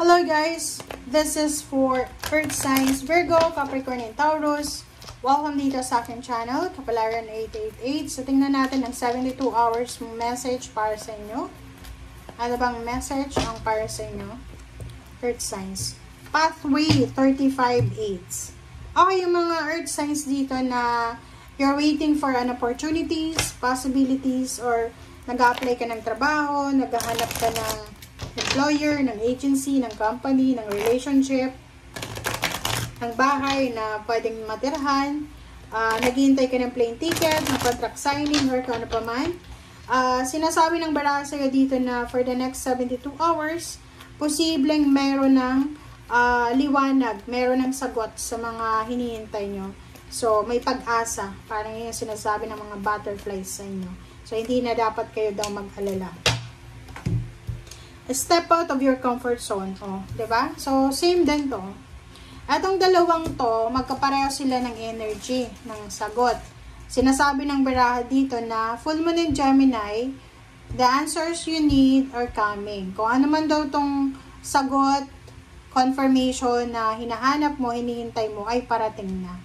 Hello guys! This is for Earth Signs, Virgo, Capricorn, and Taurus. Welcome dito sa aking channel, Kapalaran 888. So tingnan natin ang 72 hours message para sa inyo. Ano bang message ang para sa inyo? Earth Signs. Pathway 35/8. Okay, yung mga Earth Signs dito na you're waiting for an opportunities, possibilities, or nag-a-apply ka ng trabaho, naghahanap ka ng employer, ng agency, ng company, ng relationship, ng bahay na pwedeng matirhan, naghihintay ka ng plane ticket, ng contract signing, or kung ano pa man. Sinasabi ng baraha sa'yo dito na for the next 72 hours, posibleng meron ng liwanag, meron ng sagot sa mga hinihintay nyo. So, may pag-asa. Parang yung sinasabi ng mga butterflies sa inyo. So, hindi na dapat kayo daw mag-alala. Step out of your comfort zone. Oh, diba? So, same din to. Atong dalawang to, magkapareho sila ng energy, ng sagot. Sinasabi ng baraha dito na full moon in Gemini, the answers you need are coming. Kung ano man daw tong sagot, confirmation na hinahanap mo, hinihintay mo, ay parating na.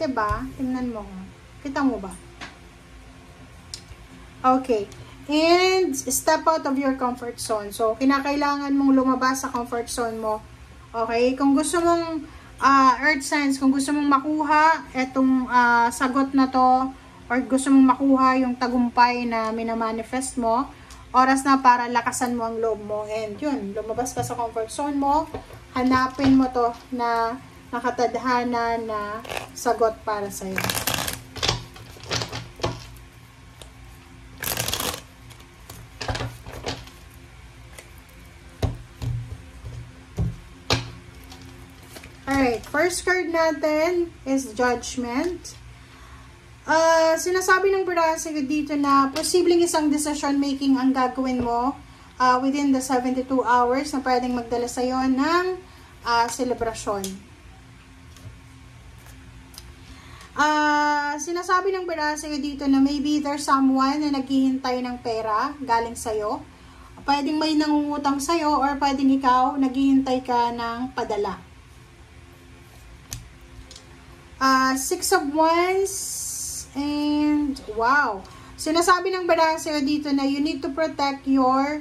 Diba? Tingnan mo. Kita mo ba? Okay. And step out of your comfort zone. So, kinakailangan mong lumabas sa comfort zone mo. Okay? Kung gusto mong Earth Signs, kung gusto mong makuha etong sagot na to, or gusto mong makuha yung tagumpay na minamanifest mo, oras na para lakasan mo ang loob mo. And yun, lumabas ka sa comfort zone mo, hanapin mo to na nakatadhana na sagot para sa'yo. Alright, first card natin is Judgment. Sinasabi ng baraha sa'yo dito na posibleng isang decision making ang gagawin mo within the 72 hours na pwedeng magdala sa'yo ng selebrasyon. Sinasabi ng baraha sa'yo dito na maybe there's someone na naghihintay ng pera galing sa'yo. Pwedeng may nangungutang sa'yo or pwedeng ikaw naghihintay ka ng padala. Six of Wands and wow. Sinasabi ng baraha sa'yo dito na you need to protect your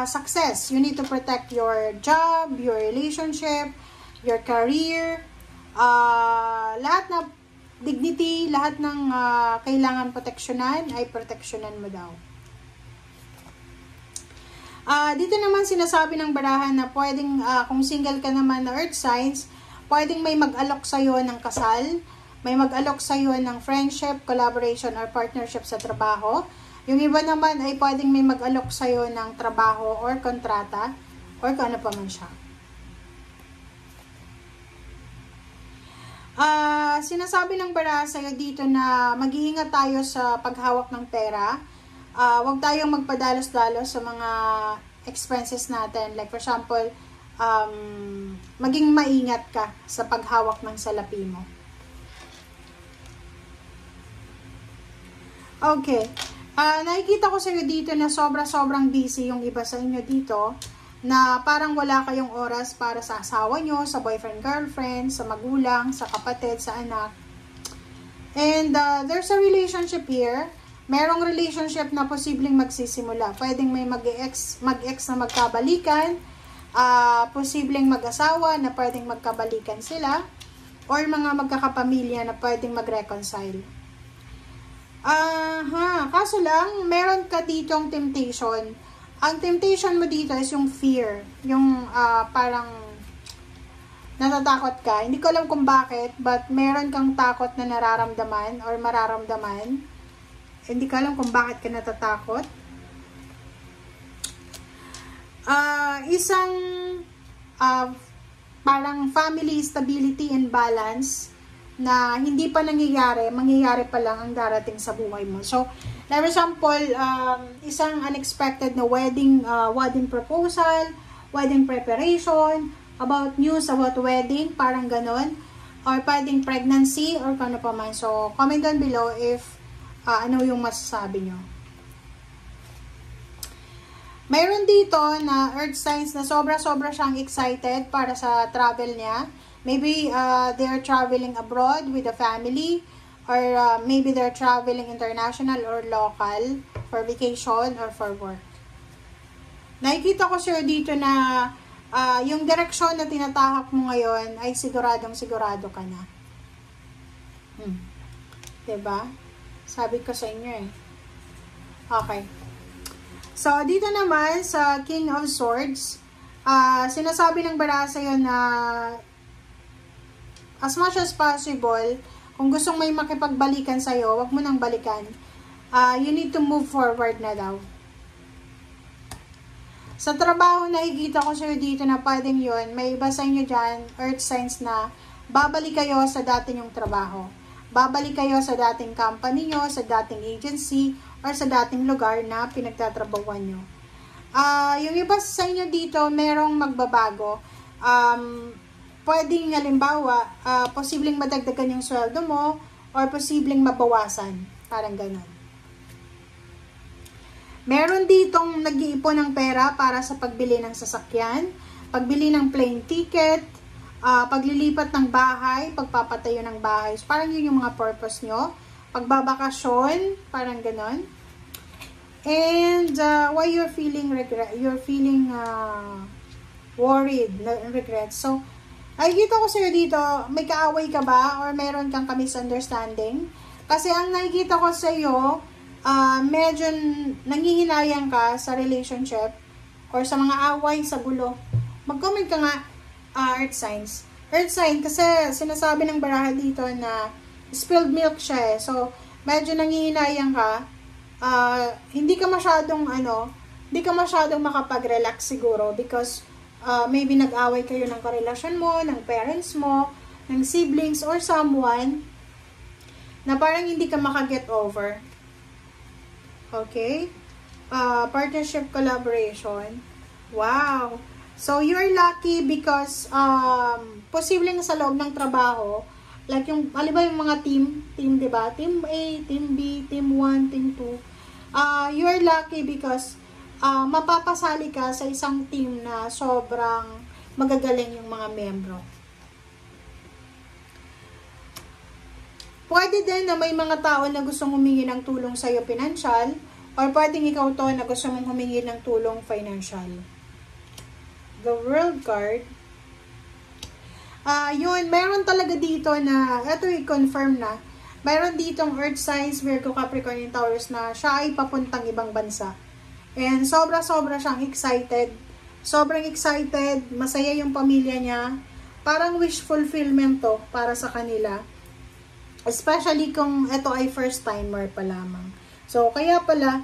success. You need to protect your job, your relationship, your career, lahat na dignity, lahat ng kailangan proteksyonan ay proteksyonan mo daw. Dito naman sinasabi ng baraha na pwedeng kung single ka naman na Earth Signs, pwedeng may mag-alok sa'yo ng kasal, may mag-alok sa'yo ng friendship, collaboration, or partnership sa trabaho. Yung iba naman ay pwedeng may mag-alok sa'yo ng trabaho or kontrata, or kung ano pa man siya. Sinasabi ng baraha sa'yo dito na mag-iingat tayo sa paghawak ng pera. Huwag tayong magpadalos-dalos sa mga expenses natin. Like for example, maging maingat ka sa paghawak ng salapi mo. Okay. Nakikita ko sa inyo dito na sobrang busy yung iba sa inyo dito, na parang wala kayong oras para sa asawa nyo, sa boyfriend, girlfriend, sa magulang, sa kapatid, sa anak. And there's a relationship here. Merong relationship na posibleng magsisimula. Pwedeng may mag-ex na magkabalikan, posibleng mag-asawa na pwedeng magkabalikan sila, or mga magkakapamilya na pwedeng mag-reconcile. Kaso lang, meron ka ditong temptation. Ang temptation mo dito is yung fear, yung parang natatakot ka. Hindi ko alam kung bakit, but meron kang takot na nararamdaman or mararamdaman. Hindi ko alam kung bakit ka natatakot. Isang parang family stability and balance na hindi pa nangyayari, mangyayari pa lang ang darating sa buhay mo. So, for example, isang unexpected na wedding proposal, wedding preparation, about news about wedding, parang ganon, or pwedeng pregnancy, or kano pa man. So, comment down below if ano yung masasabi nyo. Mayroon dito na earth signs na sobra-sobra siyang excited para sa travel niya. Maybe they are traveling abroad with the family, or maybe they're traveling international or local for vacation or for work. Nakikita ko sir dito na yung direksyon na tinatahak mo ngayon ay siguradong-sigurado ka na. Diba? Sabi ko sa inyo eh. Okay. So, dito naman sa King of Swords, sinasabi ng baraha sa'yo na as much as possible, kung gustong may makipagbalikan sa'yo, wag mo nang balikan. You need to move forward na daw. Sa trabaho, nakikita ko sa'yo dito na pwedeng yun. May iba sa inyo dyan, earth signs na babalik kayo sa dati nyong trabaho. Babalik kayo sa dating company nyo, sa dating agency, or sa dating lugar na pinagtatrabahuan nyo. Yung iba sa inyo dito, merong magbabago. Pwedeng halimbawa, posibleng madagdagan yung sweldo mo, or posibleng mabawasan. Parang ganun. Meron ditong nag-iipon ng pera para sa pagbili ng sasakyan, pagbili ng plane ticket, paglilipat ng bahay, pagpapatayo ng bahay. So, parang yun yung mga purpose nyo. Pagbabakasyon, parang ganon. And why you're feeling regret, you're feeling worried, regret. So, ay kita ko sa'yo dito, may kaaway ka ba or meron kang misunderstanding? Kasi ang nakikita ko sa'yo, medyo nangihinayang ka sa relationship or sa mga away, sa gulo. Mag-comment ka nga, earth signs. Earth sign, kasi sinasabi ng baraha dito na spilled milk siya eh. So, medyo nangihinayang ka. Hindi ka masyadong makapag-relax siguro because maybe nag-away kayo ng karelasyon mo, ng parents mo, ng siblings, or someone na parang hindi ka makaget over. Okay? Partnership, collaboration. Wow! So, you're lucky because posibleng sa loob ng trabaho, like yung, halimbawa yung mga team, diba? Team A, Team B, Team 1, Team 2. You're lucky because mapapasali ka sa isang team na sobrang magagaling yung mga membro. Pwede din na may mga tao na gustong humingi ng tulong sa'yo financial, or pwedeng ikaw to na gusto mong humingi ng tulong financial. The World card. Yun, meron talaga dito na, ito i-confirm na, meron ditong Earth signs, Virgo, Capricorn, and Taurus na siya ay papuntang ibang bansa. And sobra-sobra siyang excited. Sobrang excited, masaya yung pamilya niya. Parang wish fulfillment to para sa kanila. Especially kung ito ay first timer pa lamang. So, kaya pala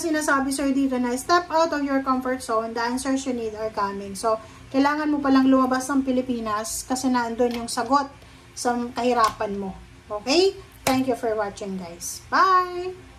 sinasabi sir dito na step out of your comfort zone, the answers you need are coming. So, kailangan mo palang lumabas ng Pilipinas kasi naandun yung sagot sa kahirapan mo. Okay? Thank you for watching guys. Bye!